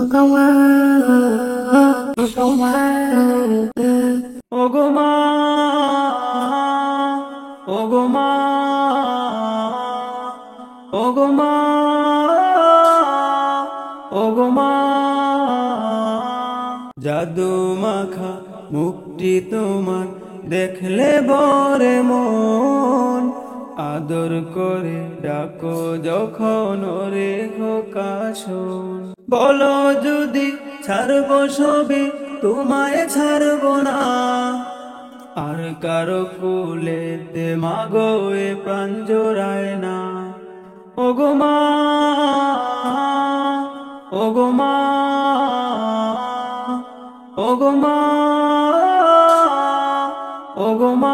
ওগো মা, ওগো মা, ওগো মা, ওগো মা, ওগো মা। জাদু মাখা মুখটি তোমার দেখলে বরে মন, আদর করে ডাকো যখন ওরে খোকা শোন। বলো যদি ছাড়বো সবই তোমায় ছাড়বো না, আর কারো কুলেতে মাগো এ প্রাণ জোড়ায় না। ওগো মা, ওগো মা, ওগো মা, ওগো মা।